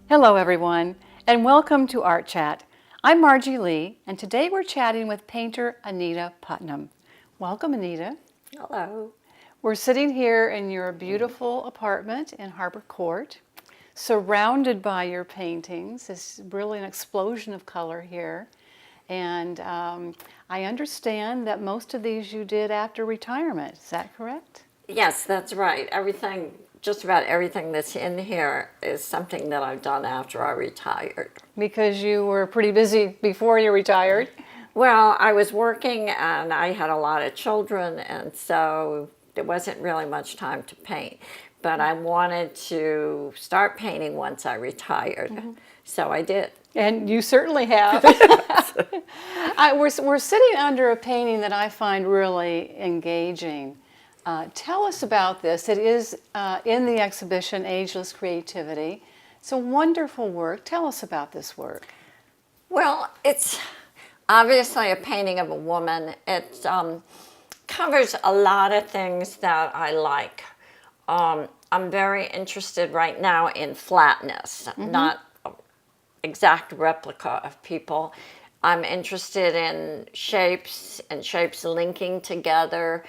Hello everyone, and welcome to Art Chat. I'm Margie Lee, and today we're chatting with painter Anita Putnam. Welcome, Anita. Hello. We're sitting here in your beautiful apartment in Harbor Court, surrounded by your paintings. It's really an explosion of color here. And I understand that most of these you did after retirement. Is that correct? Yes, that's right. Just about everything that's in here is something that I've done after I retired. Because you were pretty busy before you retired. Well, I was working and I had a lot of children, and so there wasn't really much time to paint. But I wanted to start painting once I retired, so I did. And you certainly have. We're sitting under a painting that I find really engaging. Tell us about this. It is in the exhibition, Ageless Creativity. It's a wonderful work. Tell us about this work. Well, it's obviously a painting of a woman. It covers a lot of things that I like. I'm very interested right now in flatness, not exact replica of people. I'm interested in shapes and shapes linking together,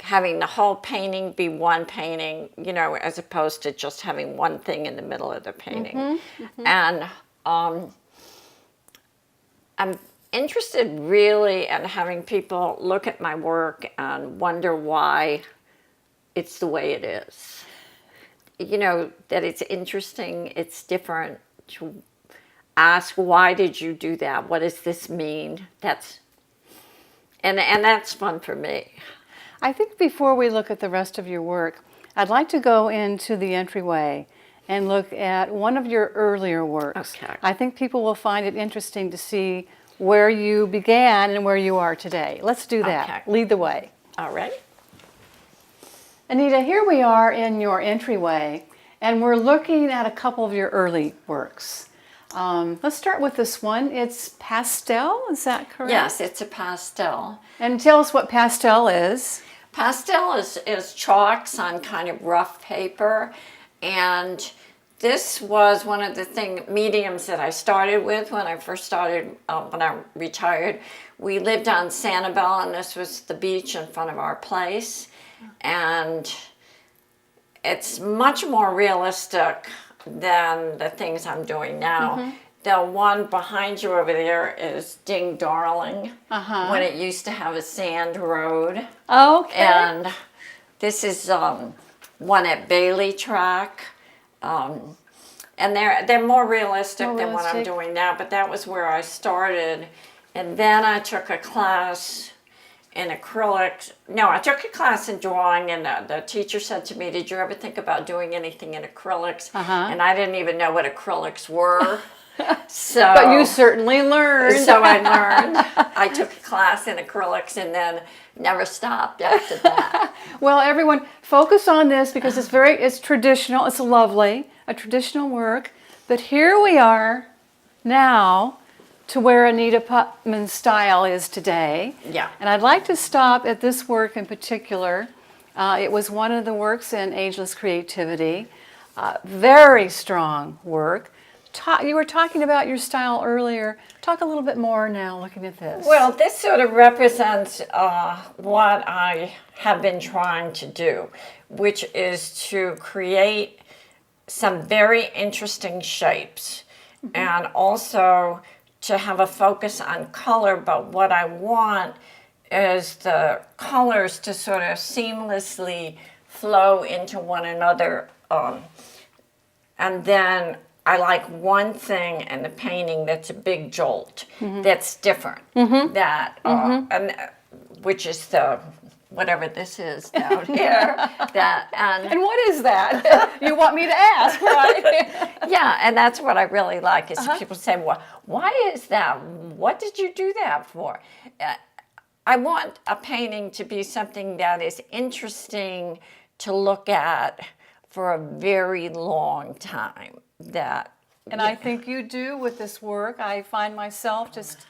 having the whole painting be one painting, as opposed to just having one thing in the middle of the painting. And I'm interested really in having people look at my work and wonder why it's the way it is. That it's interesting, it's different, to ask, why did you do that? What does this mean? That's fun for me. I think before we look at the rest of your work, I'd like to go into the entryway and look at one of your earlier works. Okay. I think people will find it interesting to see where you began and where you are today. Let's do that. Okay. Lead the way. All right. Anita, here we are in your entryway, and we're looking at a couple of your early works. Let's start with this one. It's pastel, is that correct? Yes, it's a pastel. And tell us what pastel is. Pastel is chalks on kind of rough paper, and this was one of the mediums that I started with when I first started, when I retired. We lived on Sanibel, and this was the beach in front of our place, and it's much more realistic than the things I'm doing now. The one behind you over there is Ding Darling, when it used to have a sand road. Okay. And this is one at Bailey Track. And they're more realistic than what I'm doing now, but that was where I started. And then I took a class in acrylics. No, I took a class in drawing, and the teacher said to me, "Did you ever think about doing anything in acrylics?" And I didn't even know what acrylics were. But you certainly learned. So I learned. I took a class in acrylics and then never stopped after that. Well, everyone, focus on this because it's traditional. It's lovely, a traditional work. But here we are now to where Anita Putnam's style is today. Yeah. And I'd like to stop at this work in particular. It was one of the works in Ageless Creativity. Very strong work. You were talking about your style earlier. Talk a little bit more now looking at this. Well, this sort of represents what I have been trying to do, which is to create some very interesting shapes and also to have a focus on color. But what I want is the colors to sort of seamlessly flow into one another. And then I like one thing in the painting that's a big jolt, that's different, and which is the whatever this is down here. And what is that? You want me to ask, right? Yeah, and that's what I really like is people say, "Well, why is that? What did you do that for?" I want a painting to be something that is interesting to look at for a very long time. And I think you do with this work. I find myself just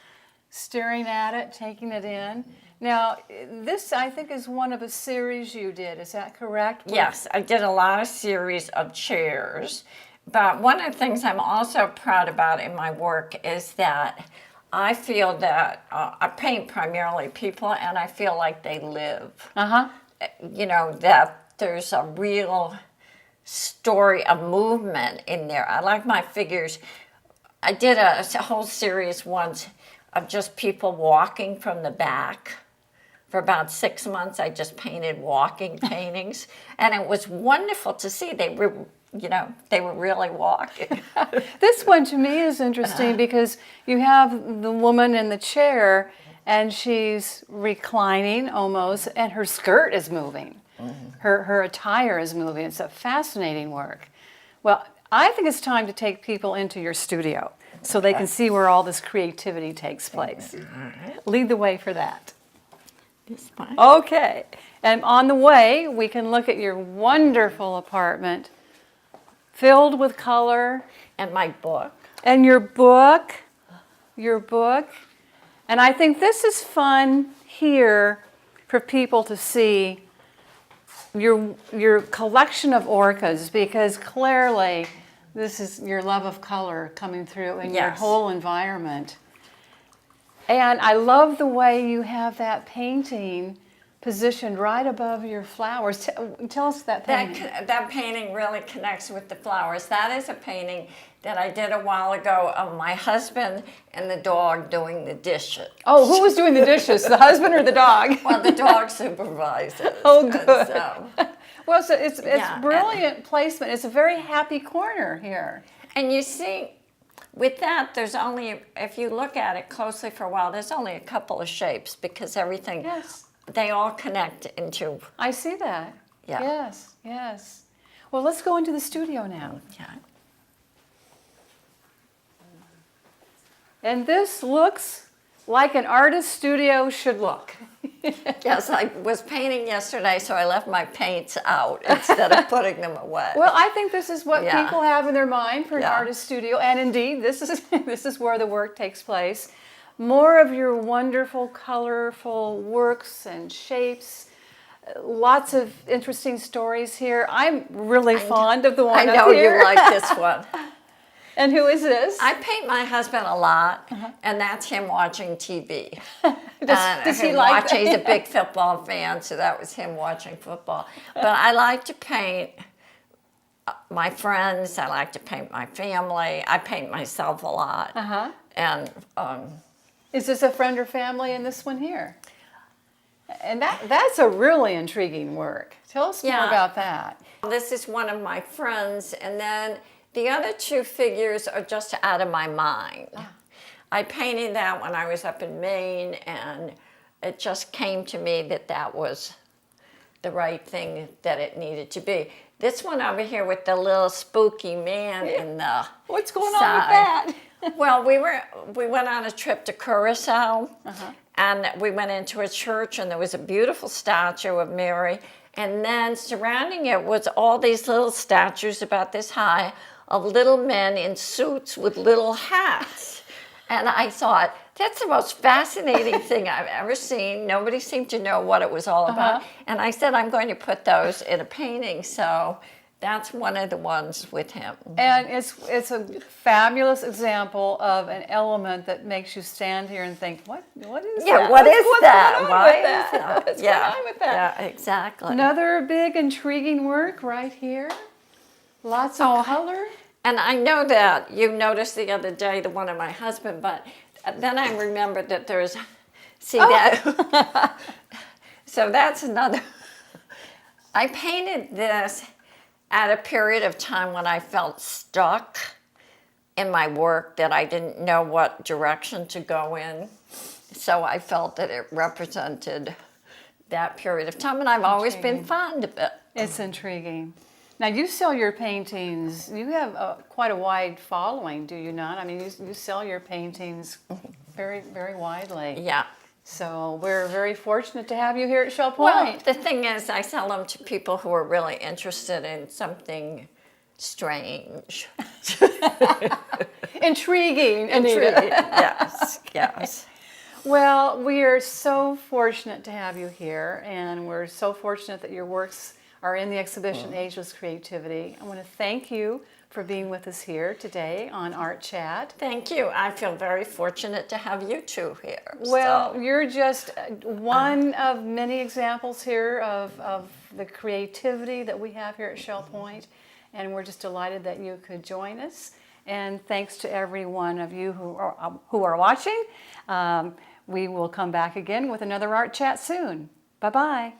staring at it, taking it in. Now, this, I think, is one of a series you did. Is that correct? Yes, I did a lot of series of chairs, But one of the things I'm also proud about in my work is that I feel that I paint primarily people, and I feel like they live. Uh-huh. You know, that there's a real story, a movement in there. I like my figures. I did a whole series once of just people walking from the back. For about 6 months, I just painted walking paintings, and it was wonderful to see. They were, you know, they were really walking. This one to me is interesting because you have the woman in the chair and she's reclining almost, and her skirt is moving. Her attire is moving. It's a fascinating work. Well, I think it's time to take people into your studio so they can see where all this creativity takes place. Lead the way for that. It's fine. Okay. And on the way, we can look at your wonderful apartment filled with color. And my book. And your book. And I think this is fun here for people to see your collection of orchids, because clearly this is your love of color coming through in your Yes. whole environment. And I love the way you have that painting positioned right above your flowers. Tell us that painting. That painting really connects with the flowers. That is a painting that I did a while ago of my husband and the dog doing the dishes. Oh, who was doing the dishes, the husband or the dog? Well, the dog supervises. Oh, good. So, Well, so it's Yeah, brilliant placement. It's a very happy corner here. and you see, with that, there's only, if you look at it closely for a while, there's only a couple of shapes because everything, Yes. they all connect into, I see that. Yeah. Yes. Well, let's go into the studio now. yeah. And this looks like an artist studio should look. Yes, I was painting yesterday, so I left my paints out instead of putting them away. Well, I think this is what Yeah. people have in their mind for an Yeah. artist studio, and indeed, this is this is where the work takes place. More of your wonderful, colorful works and shapes. Lots of interesting stories here. I'm really fond of the I one know up here. you like this one. And who is this? I paint my husband a lot, and that's him watching TV. Does he him like watching? that? He's a big football fan, so that was him watching football. But I like to paint my friends. I like to paint my family. I paint myself a lot. And Is this a friend or family in this one here? And that's a really intriguing work. Tell us more Yeah. about that. this is one of my friends, and then the other two figures are just out of my mind. I painted that when I was up in Maine, and it just came to me that that was the right thing that it needed to be. This one over here with the little spooky man in the What's going on side. with that? Well, we went on a trip to Curacao, and we went into a church, and there was a beautiful statue of Mary, and then surrounding it was all these little statues about this high of little men in suits with little hats. And I thought, that's the most fascinating thing I've ever seen. Nobody seemed to know what it was all about. And I said, I'm going to put those in a painting. So that's one of the ones with him. And it's a fabulous example of an element that makes you stand here and think, what is that? Yeah, what is What's that? going on Why with is that? that? What's Yeah, going on with that? yeah, exactly. Another big intriguing work right here. Lots of color. And I know that you noticed the other day the one of my husband, but then I remembered that there's, see that? So that's another. I painted this at a period of time when I felt stuck in my work, that I didn't know what direction to go in. So I felt that it represented that period of time, and I've always been fond of it. It's intriguing. Now, you sell your paintings, you have quite a wide following, do you not? I mean, you sell your paintings very, very widely. Yeah. So we're very fortunate to have you here at Shell Well, Point. the thing is, I sell them to people who are really interested in something strange. Intriguing, Anita. Yes, yes. Well, we are so fortunate to have you here, and we're so fortunate that your works are in the exhibition Ageless Creativity. I want to thank you for being with us here today on Art Chat. Thank you. I feel very fortunate to have you two here. Well, so. you're just one of many examples here of the creativity that we have here at Shell Point, and we're just delighted that you could join us. And thanks to every one of you who are watching. We will come back again with another Art Chat soon. Bye-bye.